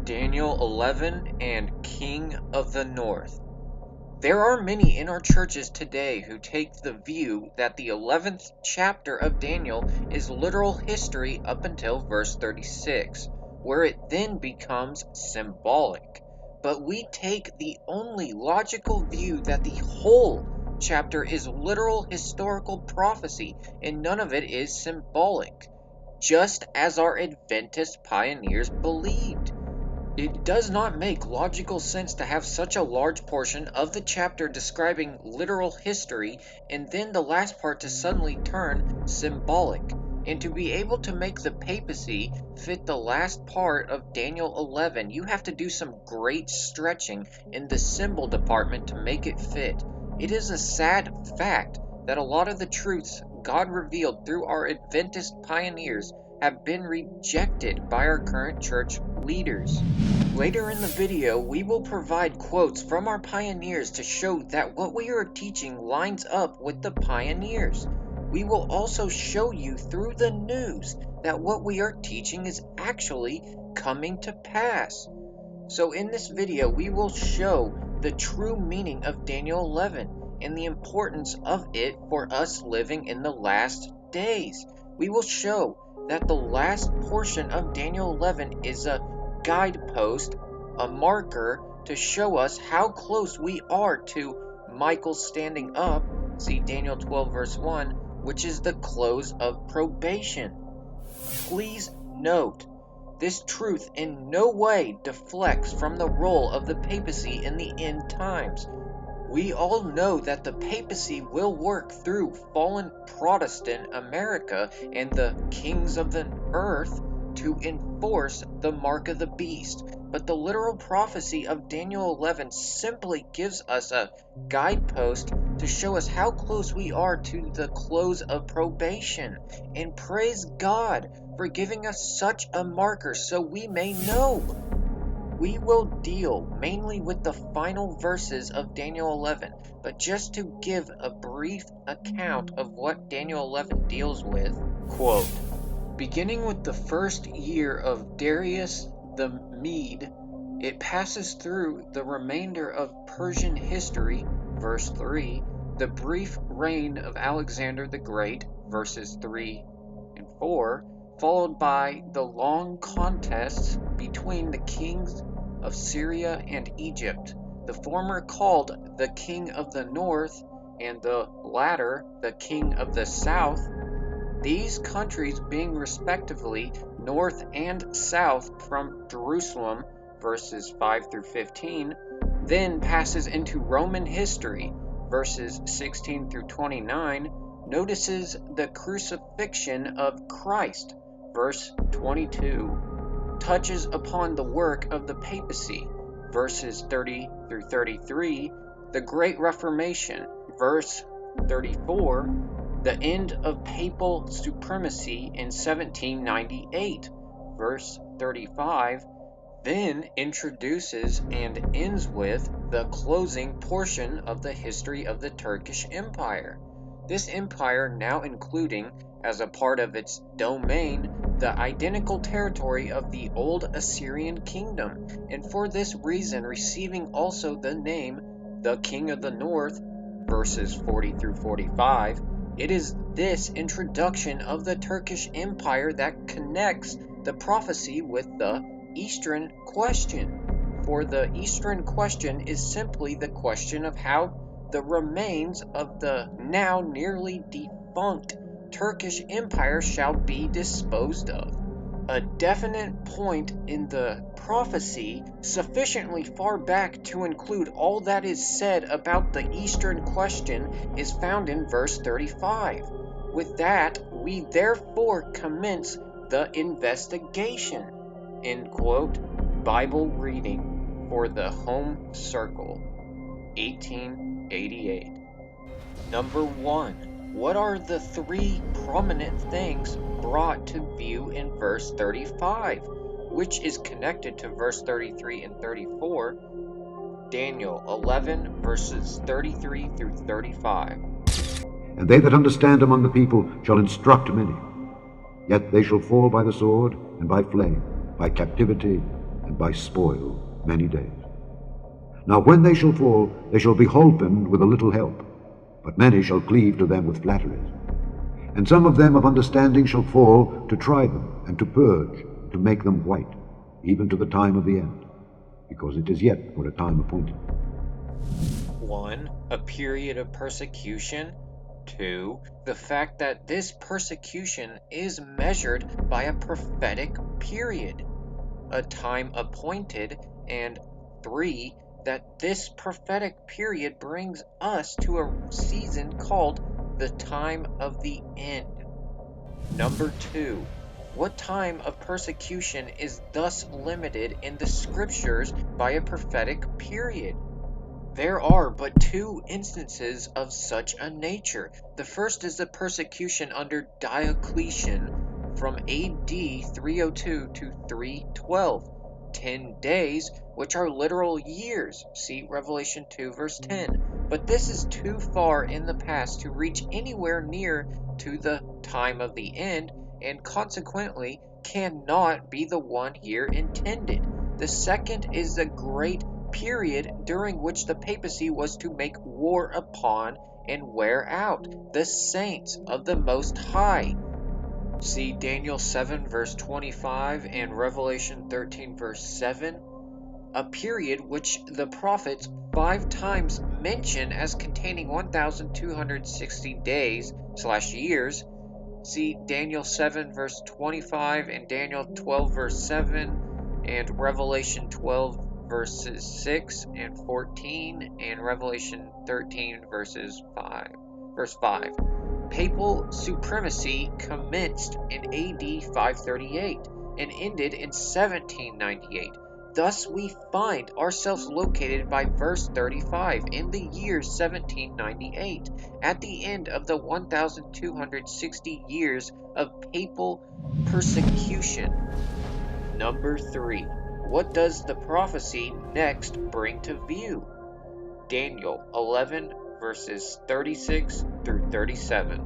Daniel 11 and King of the North. There are many in our churches today who take the view that the 11th chapter of Daniel is literal history up until verse 36, where it then becomes symbolic. But we take the only logical view that the whole chapter is literal historical prophecy and none of it is symbolic, just as our Adventist pioneers believed. It does not make logical sense to have such a large portion of the chapter describing literal history and then the last part to suddenly turn symbolic. And to be able to make the papacy fit the last part of Daniel 11, you have to do some great stretching in the symbol department to make it fit. It is a sad fact that a lot of the truths God revealed through our Adventist pioneers have been rejected by our current church leaders. Later in the video, we will provide quotes from our pioneers to show that what we are teaching lines up with the pioneers. We will also show you through the news that what we are teaching is actually coming to pass. So in this video, we will show the true meaning of Daniel 11 and the importance of it for us living in the last days. We will show that the last portion of Daniel 11 is a guidepost, a marker to show us how close we are to Michael standing up, see Daniel 12 verse 1, which is the close of probation. Please note, this truth in no way deflects from the role of the papacy in the end times. We all know that the papacy will work through fallen Protestant America and the kings of the earth to enforce the mark of the beast. But the literal prophecy of Daniel 11 simply gives us a guidepost to show us how close we are to the close of probation. And praise God for giving us such a marker so we may know. We will deal mainly with the final verses of Daniel 11, but just to give a brief account of what Daniel 11 deals with, quote, beginning with the first year of Darius the Mede, it passes through the remainder of Persian history, verse 3, the brief reign of Alexander the Great, verses 3 and 4, followed by the long contests between the kings of Syria and Egypt, the former called the King of the North and the latter the King of the South, these countries being respectively north and south from Jerusalem, verses 5 through 15, then passes into Roman history, verses 16 through 29, notices the crucifixion of Christ, verse 22, touches upon the work of the papacy, verses 30 through 33, the Great Reformation, verse 34, the end of papal supremacy in 1798, verse 35, then introduces and ends with the closing portion of the history of the Turkish Empire. This empire now including, as a part of its domain, the identical territory of the old Assyrian kingdom, and for this reason receiving also the name the King of the North, verses 40 through 45. It is this introduction of the Turkish Empire that connects the prophecy with the Eastern question. For the Eastern question is simply the question of how the remains of the now nearly defunct Turkish Empire shall be disposed of. A definite point in the prophecy sufficiently far back to include all that is said about the Eastern question is found in verse 35. With that, we therefore commence the investigation. End quote. Bible reading for the Home Circle, 1888. Number 1. What are the three prominent things brought to view in verse 35, which is connected to verse 33 and 34, Daniel 11 verses 33 through 35. And they that understand among the people shall instruct many. Yet they shall fall by the sword, and by flame, by captivity, and by spoil many days. Now when they shall fall, they shall be holpen with a little help, but many shall cleave to them with flatteries. And some of them of understanding shall fall, to try them, and to purge, to make them white, even to the time of the end, because it is yet for a time appointed. 1. A period of persecution. 2. The fact that this persecution is measured by a prophetic period, a time appointed, and 3. That this prophetic period brings us to a season called the time of the end. Number 2. What time of persecution is thus limited in the scriptures by a prophetic period? There are but 2 instances of such a nature. The first is the persecution under Diocletian from AD 302 to 312, 10 days, which are literal years. See Revelation 2 verse 10. But this is too far in the past to reach anywhere near to the time of the end, and consequently cannot be the one here intended. The second is the great period during which the papacy was to make war upon and wear out the saints of the Most High. See Daniel 7 verse 25 and Revelation 13 verse 7, a period which the prophets 5 times mention as containing 1,260 days/years. See Daniel 7 verse 25 and Daniel 12 verse 7 and Revelation 12 verses 6 and 14 and Revelation 13 verse 5. Papal supremacy commenced in AD 538 and ended in 1798. Thus we find ourselves located by verse 35 in the year 1798, at the end of the 1,260 years of papal persecution. Number 3. What does the prophecy next bring to view? Daniel 11 verses 36 through 37.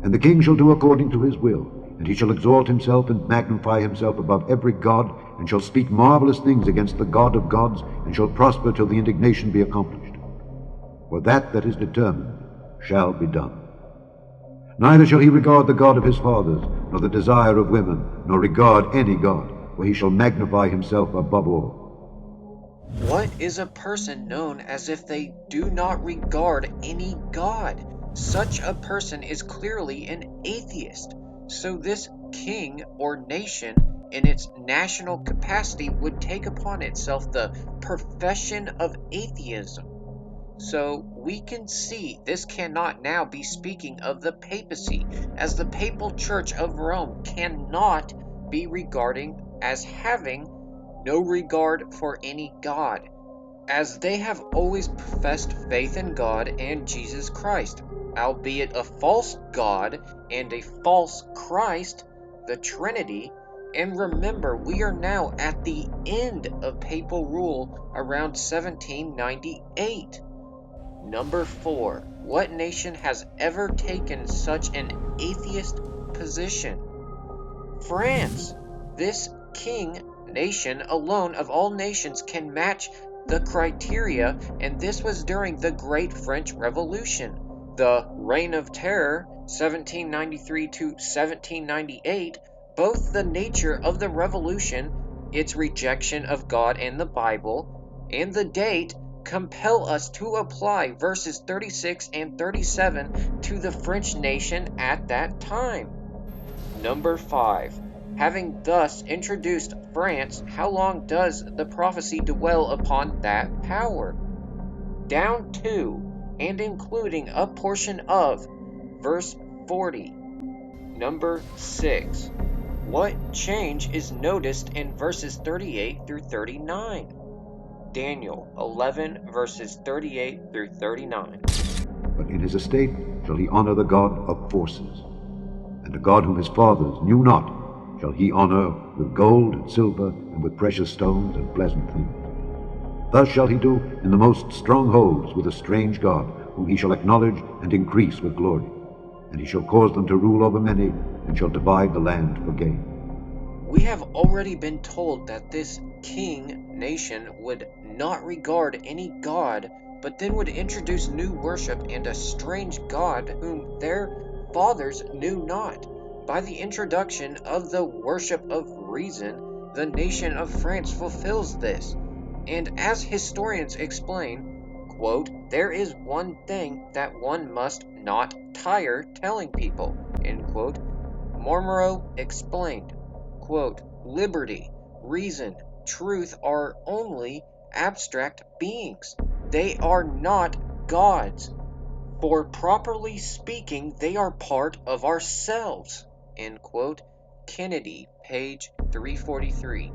And the king shall do according to his will, and he shall exalt himself and magnify himself above every god, and shall speak marvelous things against the God of gods, and shall prosper till the indignation be accomplished. For that is determined shall be done. Neither shall he regard the God of his fathers, nor the desire of women, nor regard any god, for he shall magnify himself above all. What is a person known as if they do not regard any god? Such a person is clearly an atheist. So this king or nation, in its national capacity, would take upon itself the profession of atheism. So we can see this cannot now be speaking of the papacy, as the papal church of Rome cannot be regarding as having no regard for any god, as they have always professed faith in God and Jesus Christ, albeit a false God and a false Christ, the Trinity. And remember, we are now at the end of papal rule around 1798. Number 4. What nation has ever taken such an atheist position? France. This king nation alone of all nations can match the criteria, and this was during the Great French Revolution, the Reign of Terror, 1793 to 1798. Both the nature of the revolution, its rejection of God and the Bible, and the date compel us to apply verses 36 and 37 to the French nation at that time. Number 5. Having thus introduced France, how long does the prophecy dwell upon that power? Down to, and including a portion of, verse 40. Number 6. What change is noticed in verses 38 through 39? Daniel 11 verses 38 through 39. But in his estate shall he honor the God of forces, and a God whom his fathers knew not shall he honor with gold and silver, and with precious stones and pleasant things. Thus shall he do in the most strongholds with a strange God, whom he shall acknowledge and increase with glory. And he shall cause them to rule over many, and shall divide the land for gain. We have already been told that this king nation would not regard any god, but then would introduce new worship and a strange god whom their fathers knew not. By the introduction of the worship of reason, the nation of France fulfills this. And as historians explain, quote, there is one thing that one must not tire telling people, end quote. Marmoro explained, quote, liberty, reason, truth are only abstract beings. They are not gods. For properly speaking, they are part of ourselves. End quote. Kennedy, page 343.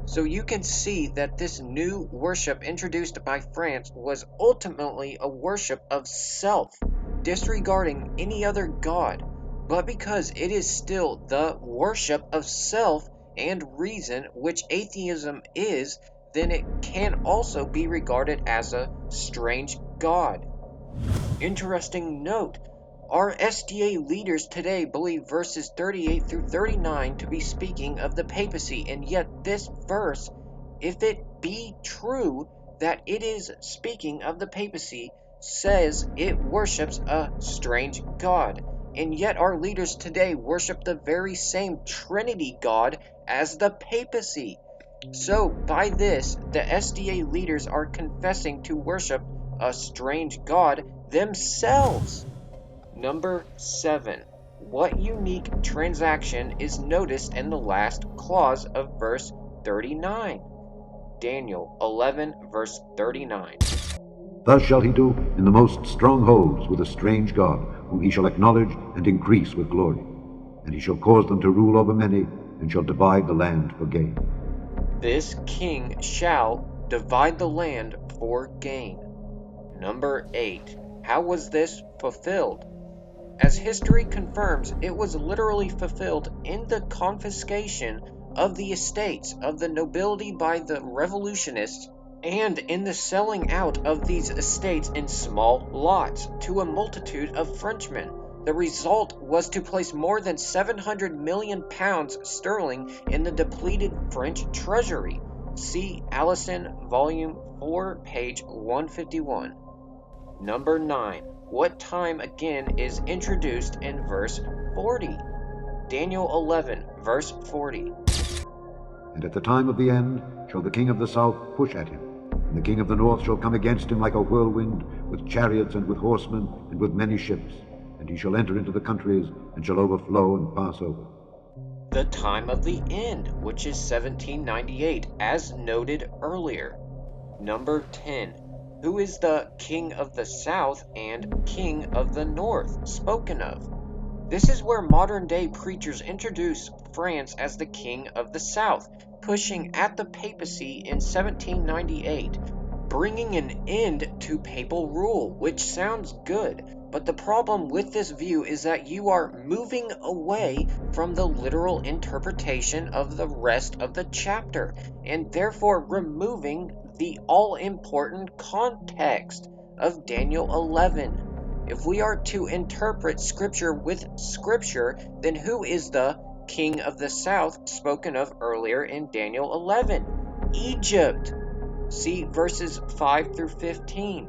So you can see that this new worship introduced by France was ultimately a worship of self, disregarding any other god. But because it is still the worship of self and reason, which atheism is, then it can also be regarded as a strange god. Interesting note, our SDA leaders today believe verses 38 through 39 to be speaking of the papacy, and yet this verse, if it be true that it is speaking of the papacy, says it worships a strange god. And yet our leaders today worship the very same Trinity God as the papacy. So by this, the SDA leaders are confessing to worship a strange god themselves. Number 7. What unique transaction is noticed in the last clause of verse 39? Daniel 11, verse 39. Thus shall he do in the most strongholds with a strange god, whom he shall acknowledge and increase with glory. And he shall cause them to rule over many, and shall divide the land for gain. This king shall divide the land for gain. Number 8. How was this fulfilled? As history confirms, it was literally fulfilled in the confiscation of the estates of the nobility by the revolutionists, and in the selling out of these estates in small lots to a multitude of Frenchmen. The result was to place more than 700 million pounds sterling in the depleted French treasury. See Allison, Volume 4, page 151. Number 9. What time again is introduced in verse 40? Daniel 11, verse 40. And at the time of the end shall the king of the south push at him, and the king of the north shall come against him like a whirlwind, with chariots and with horsemen and with many ships. And he shall enter into the countries, and shall overflow and pass over. The time of the end, which is 1798, as noted earlier. Number 10. Who is the king of the south and king of the north spoken of? This is where modern-day preachers introduce France as the king of the south, pushing at the papacy in 1798, bringing an end to papal rule, which sounds good. But the problem with this view is that you are moving away from the literal interpretation of the rest of the chapter, and therefore removing the all-important context of Daniel 11. If we are to interpret Scripture with Scripture, then who is the king of the south spoken of earlier in Daniel 11? Egypt. See verses 5 through 15.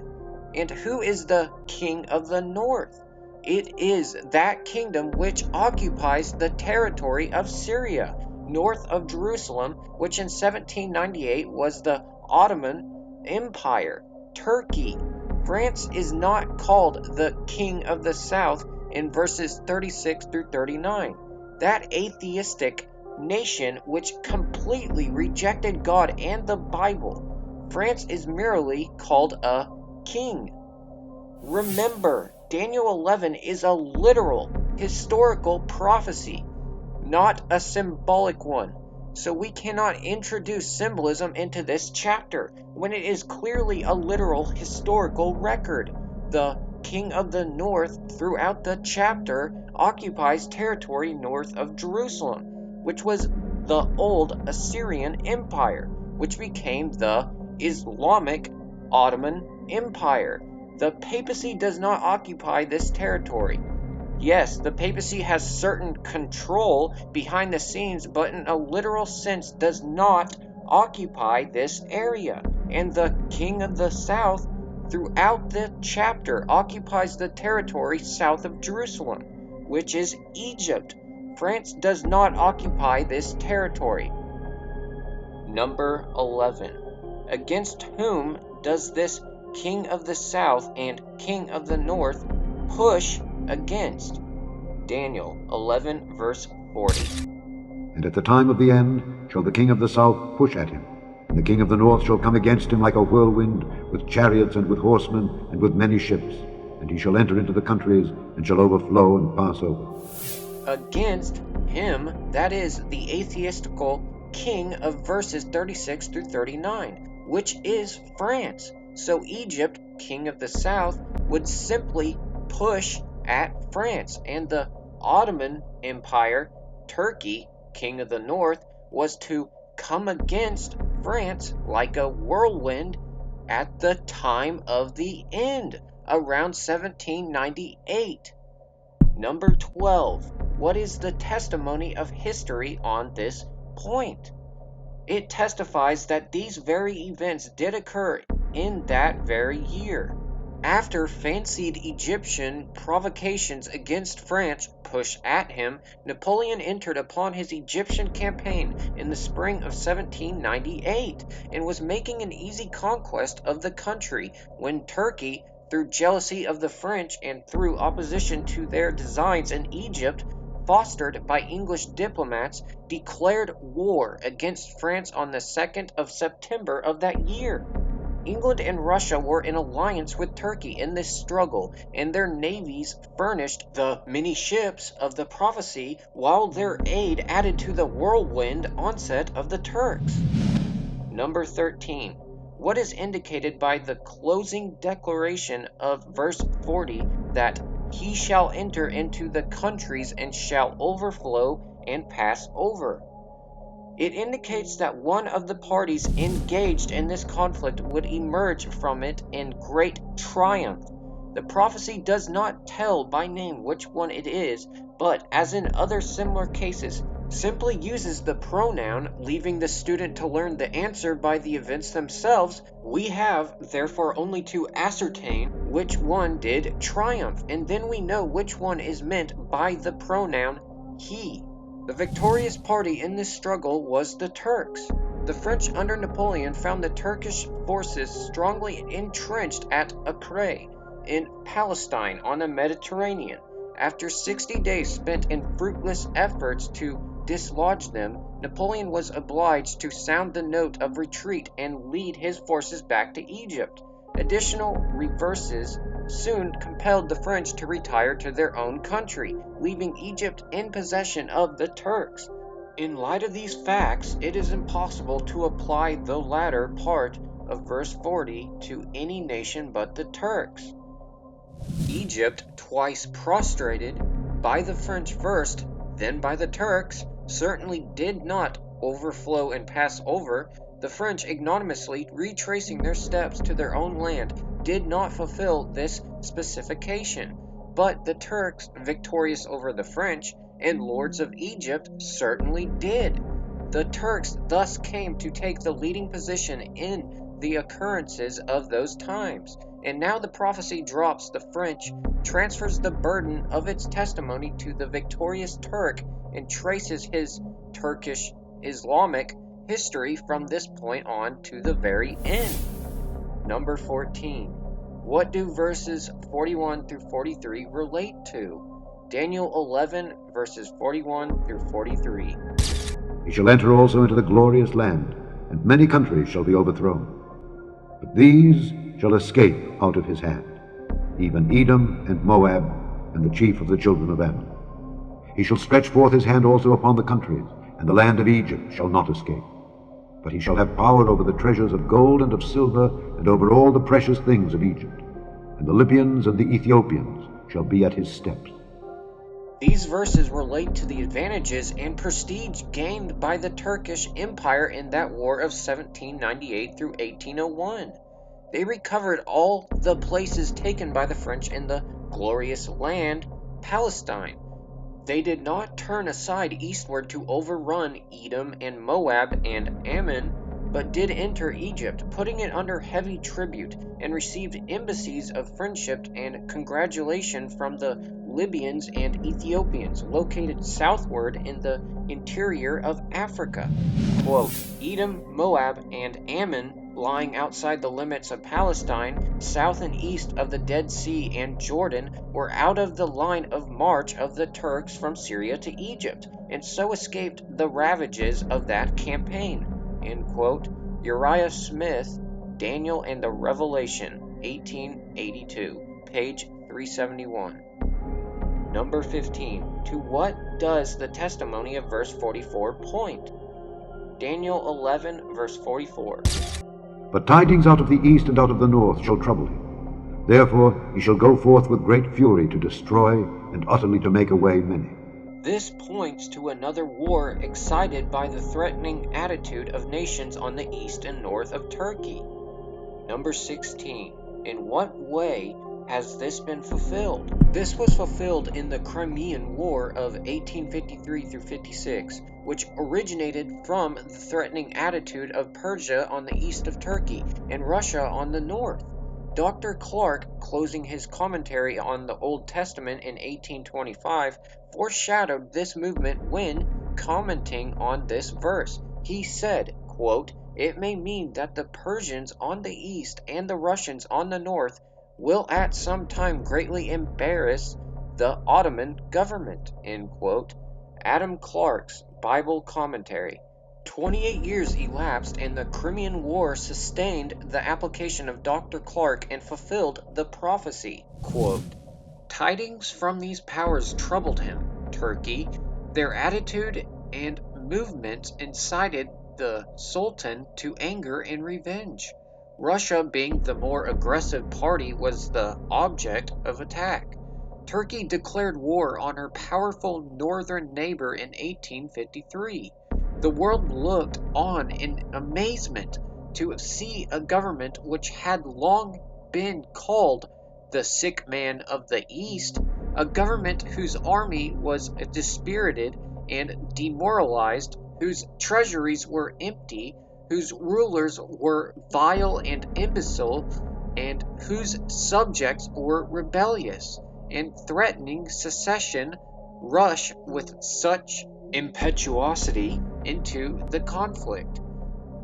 And who is the king of the north? It is that kingdom which occupies the territory of Syria, north of Jerusalem, which in 1798 was the Ottoman Empire, Turkey. France is not called the king of the south in verses 36 through 39. That atheistic nation which completely rejected God and the Bible, France is merely called a king. Remember, Daniel 11 is a literal, historical prophecy, not a symbolic one. So we cannot introduce symbolism into this chapter when it is clearly a literal historical record. The king of the north throughout the chapter occupies territory north of Jerusalem, which was the old Assyrian Empire, which became the Islamic Ottoman Empire. The papacy does not occupy this territory. Yes, the papacy has certain control behind the scenes, but in a literal sense does not occupy this area. And the king of the south, throughout the chapter, occupies the territory south of Jerusalem, which is Egypt. France does not occupy this territory. Number 11. Against whom does this king of the south and king of the north push against? Daniel 11 verse 40. And at the time of the end shall the king of the south push at him, and the king of the north shall come against him like a whirlwind, with chariots and with horsemen and with many ships, and he shall enter into the countries and shall overflow and pass over. Against him, that is the atheistical king of verses 36 through 39, which is France. So Egypt, king of the south, would simply push at France, and the Ottoman Empire, Turkey, king of the north, was to come against France like a whirlwind at the time of the end, around 1798. Number 12. What is the testimony of history on this point? It testifies that these very events did occur in that very year. After fancied Egyptian provocations against France pushed at him, Napoleon entered upon his Egyptian campaign in the spring of 1798 and was making an easy conquest of the country when Turkey, through jealousy of the French and through opposition to their designs in Egypt, fostered by English diplomats, declared war against France on the 2nd of September of that year. England and Russia were in alliance with Turkey in this struggle, and their navies furnished the many ships of the prophecy, while their aid added to the whirlwind onset of the Turks. Number 13. What is indicated by the closing declaration of verse 40 that he shall enter into the countries and shall overflow and pass over? It indicates that one of the parties engaged in this conflict would emerge from it in great triumph. The prophecy does not tell by name which one it is, but as in other similar cases, simply uses the pronoun, leaving the student to learn the answer by the events themselves. We have, therefore, only to ascertain which one did triumph, and then we know which one is meant by the pronoun he. The victorious party in this struggle was the Turks. The French under Napoleon found the Turkish forces strongly entrenched at Acre in Palestine on the Mediterranean. After 60 days spent in fruitless efforts to dislodge them, Napoleon was obliged to sound the note of retreat and lead his forces back to Egypt. Additional reverses soon compelled the French to retire to their own country, leaving Egypt in possession of the Turks. In light of these facts, it is impossible to apply the latter part of verse 40 to any nation but the Turks. Egypt, twice prostrated by the French first, then by the Turks, certainly did not overflow and pass over. The French, ignominiously retracing their steps to their own land, did not fulfill this specification. But the Turks, victorious over the French and lords of Egypt, certainly did. The Turks thus came to take the leading position in the occurrences of those times. And now the prophecy drops the French, transfers the burden of its testimony to the victorious Turk, and traces his Turkish Islamic history from this point on to the very end. Number 14. What do verses 41 through 43 relate to? Daniel 11 verses 41 through 43. He shall enter also into the glorious land, and many countries shall be overthrown. But these shall escape out of his hand, even Edom and Moab, and the chief of the children of Ammon. He shall stretch forth his hand also upon the countries, and the land of Egypt shall not escape. But he shall have power over the treasures of gold and of silver, and over all the precious things of Egypt. And the Libyans and the Ethiopians shall be at his steps. These verses relate to the advantages and prestige gained by the Turkish Empire in that war of 1798 through 1801. They recovered all the places taken by the French in the glorious land Palestine. They did not turn aside eastward to overrun Edom and Moab and Ammon, but did enter Egypt, putting it under heavy tribute, and received embassies of friendship and congratulation from the Libyans and Ethiopians, located southward in the interior of Africa. Quote, Edom, Moab, and Ammon, lying outside the limits of Palestine, south and east of the Dead Sea and Jordan, were out of the line of march of the Turks from Syria to Egypt, and so escaped the ravages of that campaign. End quote. Uriah Smith, Daniel and the Revelation, 1882, page 371. Number 15. To what does the testimony of verse 44 point? Daniel 11, verse 44. But tidings out of the east and out of the north shall trouble him. Therefore he shall go forth with great fury to destroy and utterly to make away many. This points to another war excited by the threatening attitude of nations on the east and north of Turkey. Number 16. In what way has this been fulfilled? This was fulfilled in the Crimean War of 1853 through 56, which originated from the threatening attitude of Persia on the east of Turkey and Russia on the north. Dr. Clark, closing his commentary on the Old Testament in 1825, foreshadowed this movement when commenting on this verse. He said, quote, it may mean that the Persians on the east and the Russians on the north will at some time greatly embarrass the Ottoman government, end quote. Adam Clark's Bible Commentary. 28 years elapsed, and the Crimean War sustained the application of Dr. Clark and fulfilled the prophecy. Quote, tidings from these powers troubled him, Turkey. Their attitude and movements incited the Sultan to anger and revenge. Russia, being the more aggressive party, was the object of attack. Turkey declared war on her powerful northern neighbor in 1853. The world looked on in amazement to see a government which had long been called the sick man of the East, a government whose army was dispirited and demoralized, whose treasuries were empty, whose rulers were vile and imbecile, and whose subjects were rebellious and threatening secession, rush with such impetuosity into the conflict.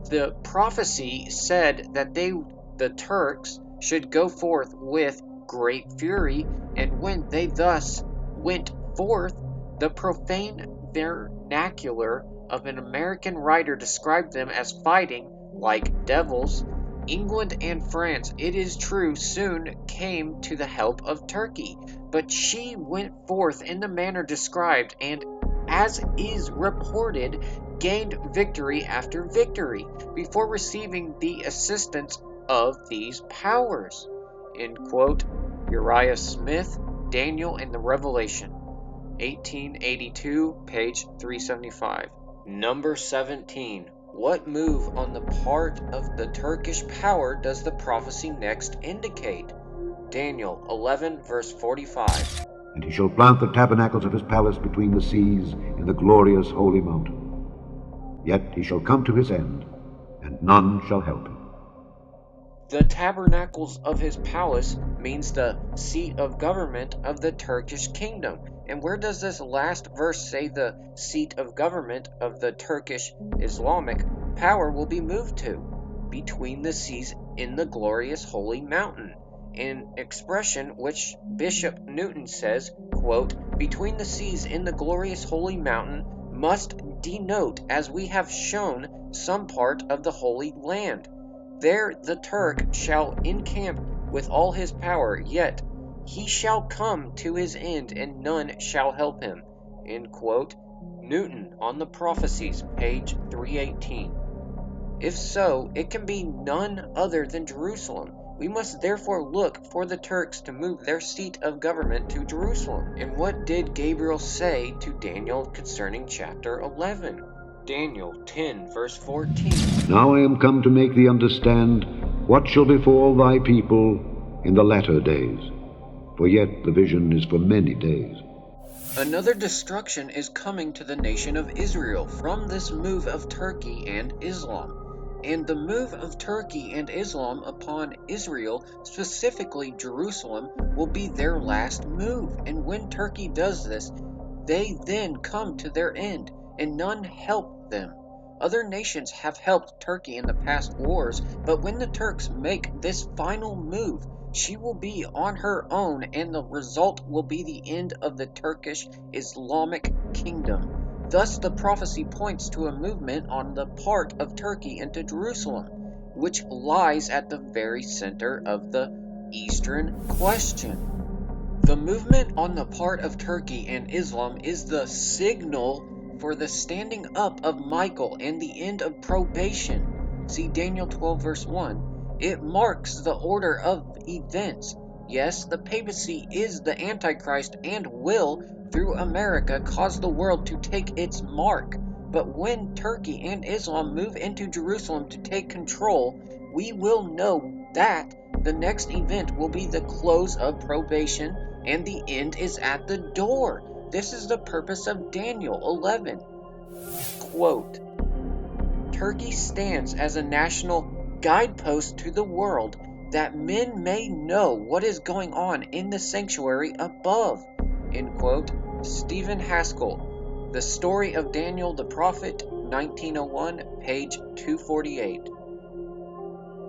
The prophecy said that the Turks, should go forth with great fury, and when they thus went forth, the profane vernacular of an American writer described them as fighting like devils. England and France, it is true, soon came to the help of Turkey, but she went forth in the manner described, and, as is reported, gained victory after victory before receiving the assistance of these powers. End quote. Uriah Smith, Daniel and the Revelation, 1882, page 375. Number 17. What move on the part of the Turkish power does the prophecy next indicate? Daniel 11, verse 45. And he shall plant the tabernacles of his palace between the seas in the glorious holy mountain. Yet he shall come to his end, and none shall help him. The tabernacles of his palace means the seat of government of the Turkish kingdom. And where does this last verse say the seat of government of the Turkish Islamic power will be moved to? Between the seas in the glorious holy mountain. An expression which Bishop Newton says, quote, between the seas in the glorious holy mountain must denote, as we have shown, some part of the Holy Land. There the Turk shall encamp with all his power, yet he shall come to his end, and none shall help him. End quote. Newton on the Prophecies, page 318. If so, it can be none other than Jerusalem. We must therefore look for the Turks to move their seat of government to Jerusalem. And what did Gabriel say to Daniel concerning chapter 11? Daniel 10, verse 14. Now I am come to make thee understand what shall befall thy people in the latter days. For yet the vision is for many days. Another destruction is coming to the nation of Israel from this move of Turkey and Islam. And the move of Turkey and Islam upon Israel, specifically Jerusalem, will be their last move. And when Turkey does this, they then come to their end, and none help them. Other nations have helped Turkey in the past wars, but when the Turks make this final move, she will be on her own, and the result will be the end of the Turkish Islamic kingdom. Thus, the prophecy points to a movement on the part of Turkey into Jerusalem, which lies at the very center of the Eastern question. The movement on the part of Turkey and Islam is the signal for the standing up of Michael and the end of probation. See Daniel 12 verse 1. It marks the order of events. Yes, the papacy is the Antichrist and will, through America, cause the world to take its mark. But when Turkey and Islam move into Jerusalem to take control, we will know that the next event will be the close of probation, and the end is at the door. This is the purpose of Daniel 11. Quote, Turkey stands as a national guidepost to the world that men may know what is going on in the sanctuary above. End quote. Stephen Haskell, The Story of Daniel the Prophet, 1901, page 248.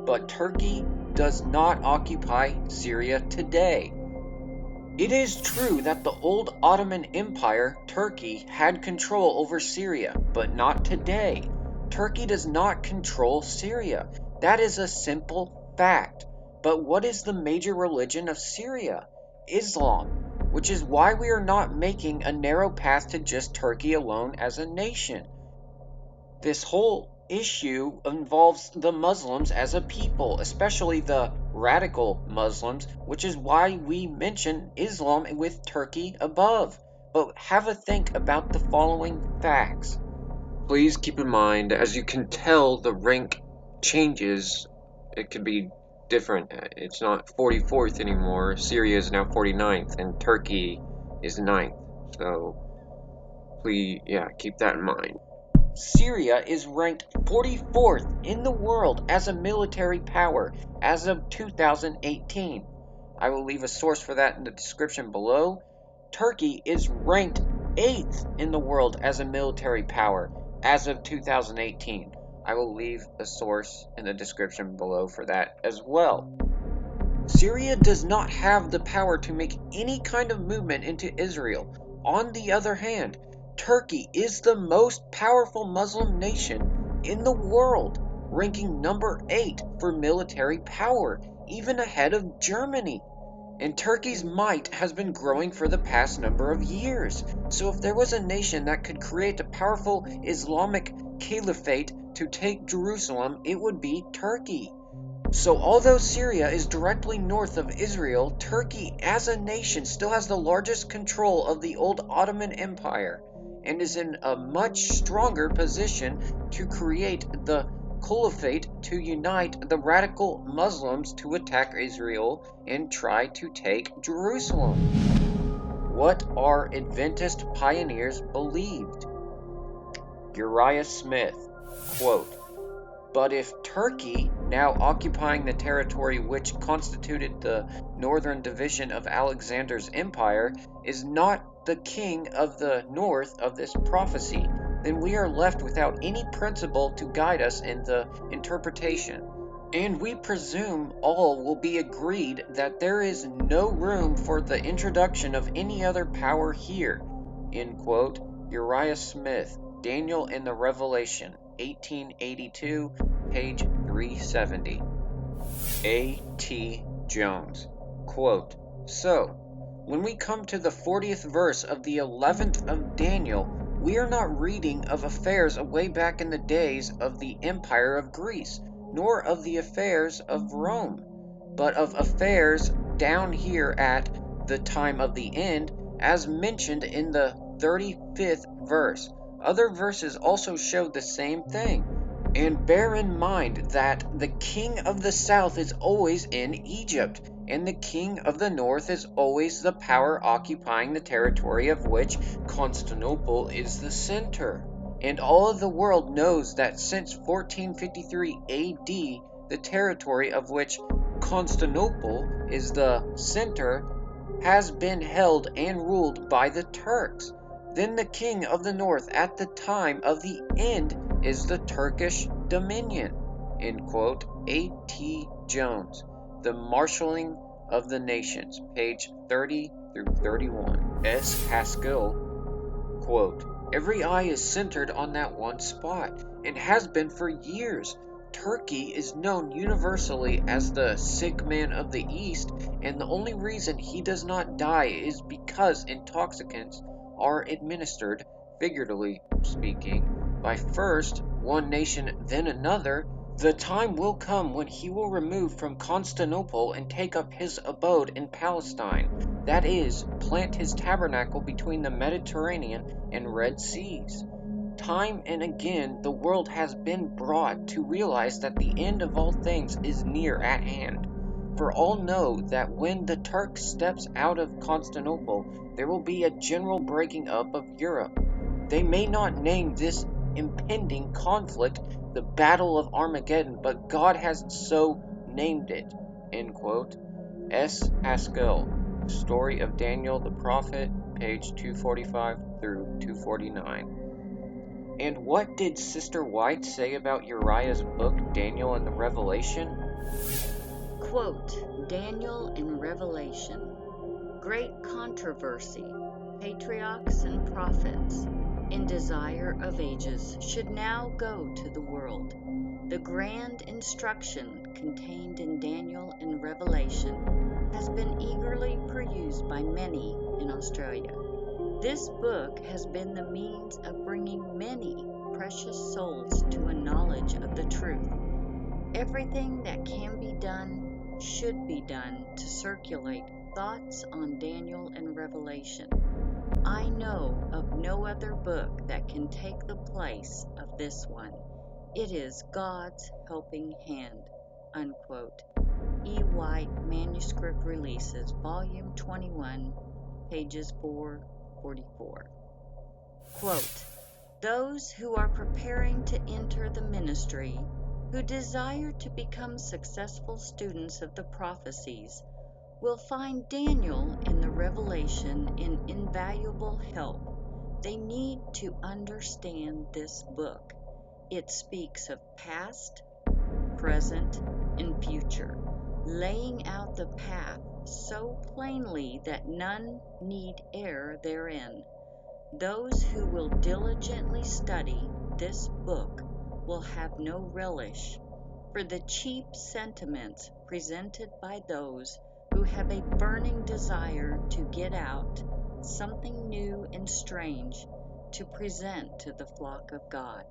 But Turkey does not occupy Syria today. It is true that the old Ottoman Empire, Turkey, had control over Syria, but not today. Turkey does not control Syria. That is a simple fact. But what is the major religion of Syria? Islam, which is why we are not making a narrow path to just Turkey alone as a nation. This whole issue involves the Muslims as a people, especially the radical Muslims, which is why we mention Islam with Turkey above. But have a think about the following facts. Please keep in mind, as you can tell, the rank changes. It could be different. It's not 44th anymore. Syria is now 49th, and Turkey is 9th. So, please, keep that in mind. Syria is ranked 44th in the world as a military power as of 2018. I will leave a source for that in the description below. Turkey is ranked 8th in the world as a military power as of 2018. I will leave a source in the description below for that as well. Syria does not have the power to make any kind of movement into Israel. On the other hand, Turkey is the most powerful Muslim nation in the world, ranking number 8 for military power, even ahead of Germany. And Turkey's might has been growing for the past number of years. So if there was a nation that could create a powerful Islamic caliphate to take Jerusalem, it would be Turkey. So although Syria is directly north of Israel, Turkey as a nation still has the largest control of the old Ottoman Empire and is in a much stronger position to create the caliphate to unite the radical Muslims to attack Israel and try to take Jerusalem. What our Adventist pioneers believed. Uriah Smith, quote, But if Turkey, now occupying the territory which constituted the northern division of Alexander's empire, is not the king of the north of this prophecy, then we are left without any principle to guide us in the interpretation. And we presume all will be agreed that there is no room for the introduction of any other power here. End quote. Uriah Smith, Daniel and the Revelation, 1882, page 370. A.T. Jones, quote, So, when we come to the 40th verse of the 11th of Daniel, we are not reading of affairs away back in the days of the Empire of Greece, nor of the affairs of Rome, but of affairs down here at the time of the end, as mentioned in the 35th verse. Other verses also show the same thing. And bear in mind that the king of the south is always in Egypt, and the king of the north is always the power occupying the territory of which Constantinople is the center. And all of the world knows that since 1453 AD, the territory of which Constantinople is the center has been held and ruled by the Turks. Then the king of the north at the time of the end is the Turkish dominion. End quote. A.T. Jones, The Marshalling of the Nations, page 30 through 31. S. Haskell, quote, every eye is centered on that one spot, and has been for years. Turkey is known universally as the sick man of the East, and the only reason he does not die is because intoxicants are administered, figuratively speaking, by first one nation then another. The time will come when he will remove from Constantinople and take up his abode in Palestine, that is, plant his tabernacle between the Mediterranean and Red Seas. Time and again the world has been brought to realize that the end of all things is near at hand. For all know that when the Turk steps out of Constantinople, there will be a general breaking up of Europe. They may not name this impending conflict the Battle of Armageddon, but God has so named it. End quote. S. Haskell, Story of Daniel the Prophet, page 245 through 249. And what did Sister White say about Uriah's book, Daniel and the Revelation? Quote, Daniel in Revelation. Great controversy, patriarchs and prophets, in desire of ages, should now go to the world. The grand instruction contained in Daniel and Revelation has been eagerly perused by many in Australia. This book has been the means of bringing many precious souls to a knowledge of the truth. Everything that can be done should be done to circulate thoughts on Daniel and Revelation. I know of no other book that can take the place of this one. It is God's helping hand. Unquote. E. White, Manuscript Releases, Volume 21, pages 444. Quote, those who are preparing to enter the ministry, who desire to become successful students of the prophecies, will find Daniel in the Revelation an invaluable help. They need to understand this book. It speaks of past, present, and future, laying out the path so plainly that none need err therein. Those who will diligently study this book will have no relish for the cheap sentiments presented by those who have a burning desire to get out something new and strange to present to the flock of God.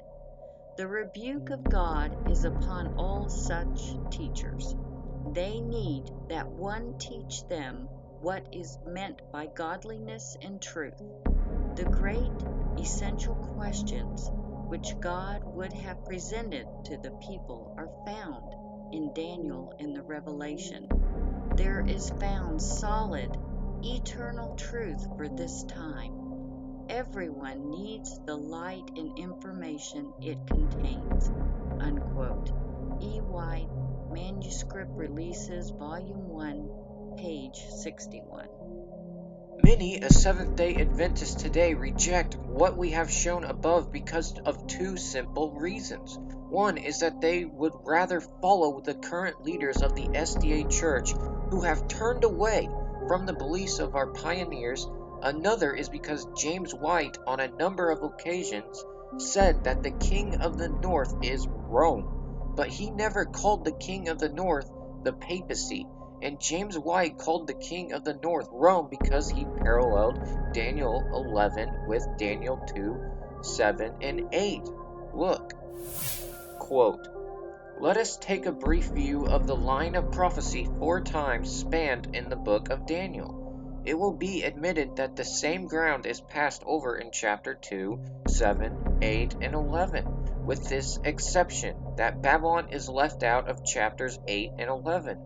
The rebuke of God is upon all such teachers. They need that one teach them what is meant by godliness and truth. The great essential questions which God would have presented to the people are found in Daniel and the Revelation. There is found solid, eternal truth for this time. Everyone needs the light and information it contains. Unquote. E. White, Manuscript Releases, Volume 1, page 61. Many a Seventh-day Adventist today reject what we have shown above because of two simple reasons. One is that they would rather follow the current leaders of the SDA Church who have turned away from the beliefs of our pioneers. Another is because James White, on a number of occasions, said that the King of the North is Rome, but he never called the King of the North the papacy. And James White called the King of the North Rome because he paralleled Daniel 11 with Daniel 2, 7, and 8. Look, quote, let us take a brief view of the line of prophecy 4 times spanned in the book of Daniel. It will be admitted that the same ground is passed over in chapter 2, 7, 8, and 11, with this exception that Babylon is left out of chapters 8 and 11.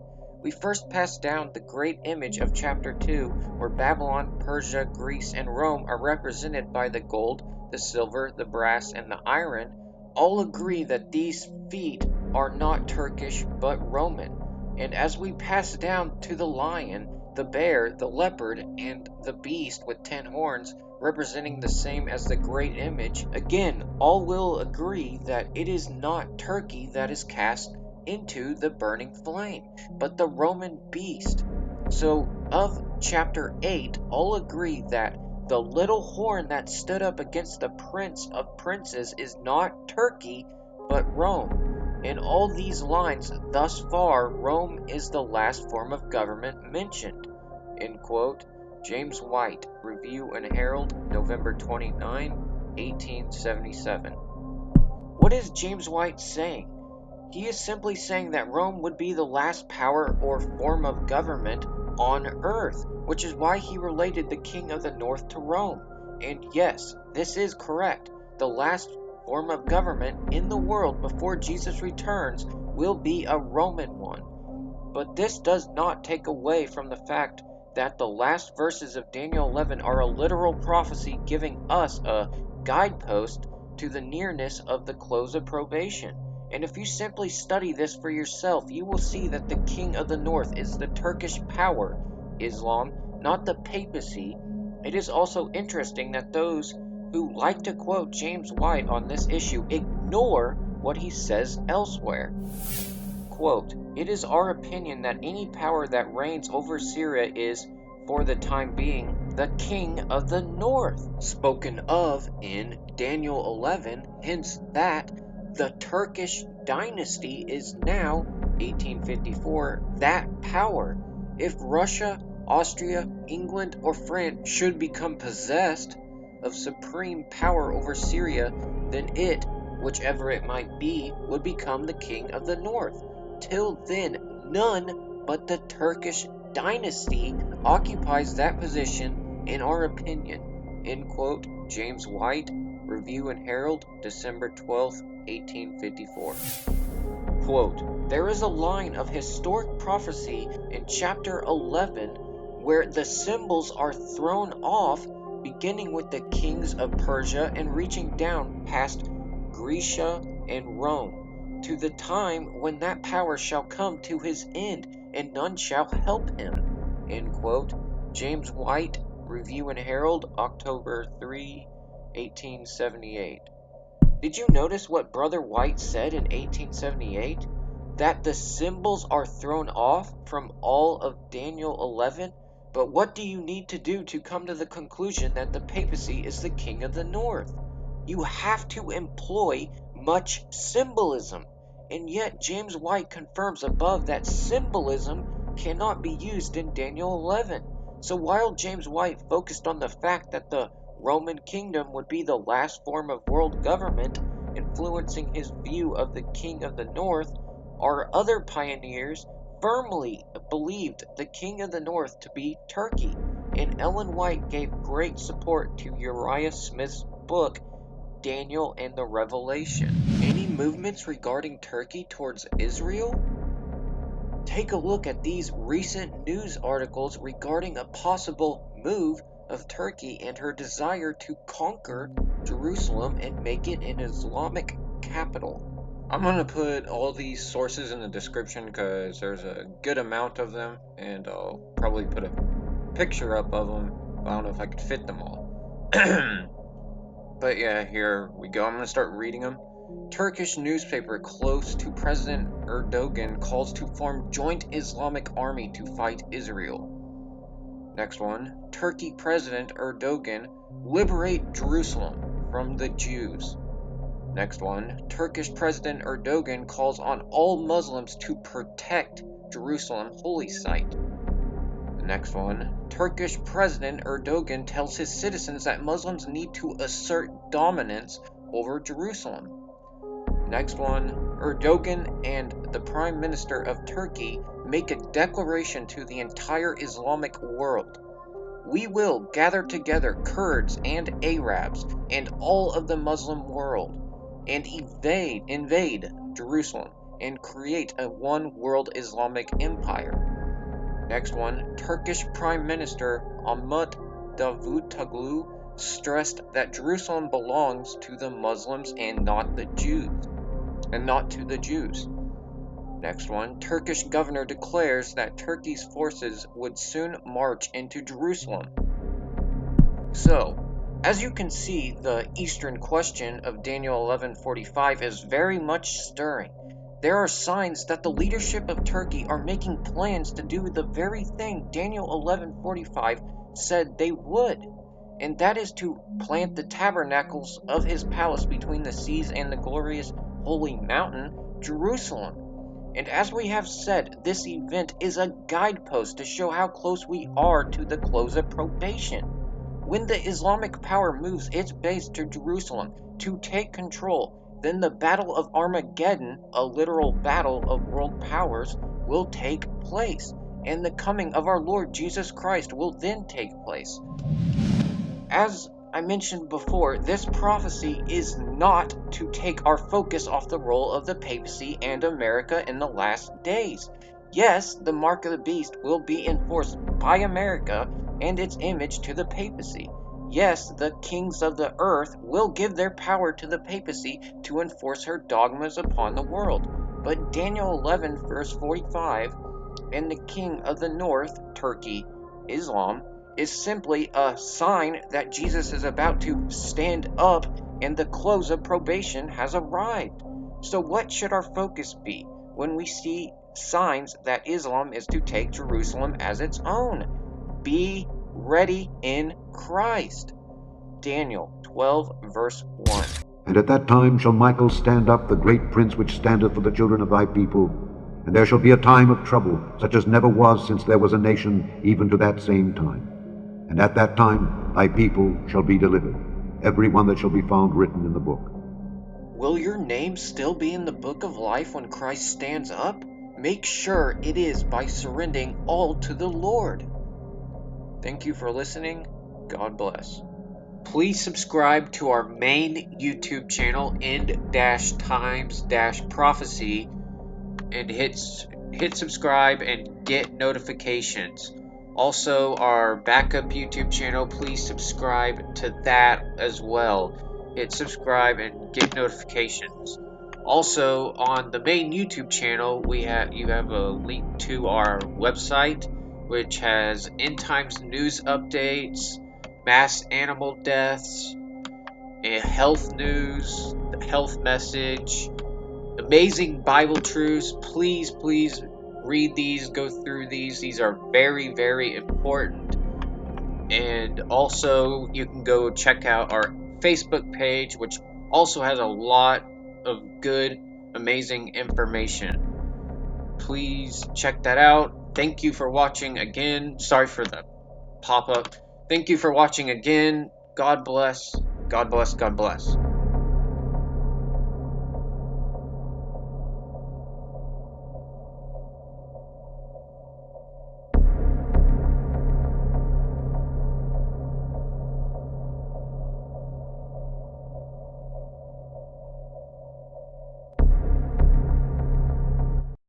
We first pass down the great image of chapter 2, where Babylon, Persia, Greece, and Rome are represented by the gold, the silver, the brass, and the iron. All agree that these feet are not Turkish but Roman. And as we pass down to the lion, the bear, the leopard, and the beast with 10 horns, representing the same as the great image, again, all will agree that it is not Turkey that is cast into the burning flame, but the Roman beast. So, of chapter 8, all agree that the little horn that stood up against the prince of princes is not Turkey, but Rome. In all these lines, thus far, Rome is the last form of government mentioned. End quote. James White, Review and Herald, November 29, 1877. What is James White saying? He is simply saying that Rome would be the last power or form of government on earth, which is why he related the king of the north to Rome. And yes, this is correct. The last form of government in the world before Jesus returns will be a Roman one. But this does not take away from the fact that the last verses of Daniel 11 are a literal prophecy giving us a guidepost to the nearness of the close of probation. And if you simply study this for yourself, you will see that the king of the north is the Turkish power, Islam, not the papacy. It is also interesting that those who like to quote James White on this issue ignore what he says elsewhere. Quote, "It is our opinion that any power that reigns over Syria is, for the time being, the king of the north, spoken of in Daniel 11, hence that the Turkish dynasty is now, 1854, that power. If Russia, Austria, England, or France should become possessed of supreme power over Syria, then it, whichever it might be, would become the king of the north. Till then, none but the Turkish dynasty occupies that position, in our opinion." End quote. James White, Review and Herald, December 12, 1854. Quote, "There is a line of historic prophecy in chapter 11 where the symbols are thrown off, beginning with the kings of Persia and reaching down past Grecia and Rome, to the time when that power shall come to his end, and none shall help him." End quote. James White, Review and Herald, October 3, 1878. Did you notice what Brother White said in 1878? That the symbols are thrown off from all of Daniel 11? But what do you need to do to come to the conclusion that the papacy is the king of the north? You have to employ much symbolism. And yet James White confirms above that symbolism cannot be used in Daniel 11. So while James White focused on the fact that the Roman kingdom would be the last form of world government, influencing his view of the king of the north, our other pioneers firmly believed the king of the north to be Turkey, and Ellen White gave great support to Uriah Smith's book, Daniel and the Revelation. Any movements regarding Turkey towards Israel? Take a look at these recent news articles regarding a possible move of Turkey and her desire to conquer Jerusalem and make it an Islamic capital. I'm going to put all these sources in the description because there's a good amount of them, and I'll probably put a picture up of them. I don't know if I could fit them all. But yeah, here we go. I'm going to start reading them. Turkish newspaper close to President Erdogan calls to form joint Islamic army to fight Israel. Next one. Turkey President Erdogan, liberate Jerusalem from the Jews. Next one. Turkish President Erdogan calls on all Muslims to protect Jerusalem holy site. The next one. Turkish President Erdogan tells his citizens that Muslims need to assert dominance over Jerusalem. Next one. Erdogan and the Prime Minister of Turkey make a declaration to the entire Islamic world. "We will gather together Kurds and Arabs and all of the Muslim world and invade Jerusalem and create a one world Islamic empire." Next one, Turkish Prime Minister Ahmet Davutoglu stressed that Jerusalem belongs to the Muslims and not to the Jews. Next one, Turkish governor declares that Turkey's forces would soon march into Jerusalem. So, as you can see, the Eastern question of Daniel 11:45 is very much stirring. There are signs that the leadership of Turkey are making plans to do the very thing Daniel 11:45 said they would, and that is to plant the tabernacles of his palace between the seas and the glorious holy mountain, Jerusalem. And as we have said, this event is a guidepost to show how close we are to the close of probation. When the Islamic power moves its base to Jerusalem to take control, then the Battle of Armageddon, a literal battle of world powers, will take place, and the coming of our Lord Jesus Christ will then take place. As I mentioned before, this prophecy is not to take our focus off the role of the papacy and America in the last days. Yes, the mark of the beast will be enforced by America and its image to the papacy. Yes, the kings of the earth will give their power to the papacy to enforce her dogmas upon the world. But Daniel 11 verse 45 and the king of the north, Turkey, Islam, is simply a sign that Jesus is about to stand up and the close of probation has arrived. So what should our focus be when we see signs that Islam is to take Jerusalem as its own? Be ready in Christ. Daniel 12 verse 1. And at that time shall Michael stand up, the great prince which standeth for the children of thy people. And there shall be a time of trouble, such as never was since there was a nation, even to that same time. And at that time thy people shall be delivered, every one that shall be found written in the book. Will your name still be in the book of life when Christ stands up? Make sure it is by surrendering all to the Lord. Thank you for listening. God bless. Please subscribe to our main YouTube channel, End-Times-Prophecy, and hit subscribe and get notifications. Also, our backup YouTube channel, please subscribe to that as well. Hit subscribe and get notifications. Also, on the main YouTube channel, you have a link to our website, which has end times news updates, mass animal deaths, health news, health message, amazing Bible truths. Please read these, go through these. These are very, very important. And also, you can go check out our Facebook page, which also has a lot of good, amazing information. Please check that out. Thank you for watching again. Sorry for the pop-up. Thank you for watching again. God bless. God bless. God bless.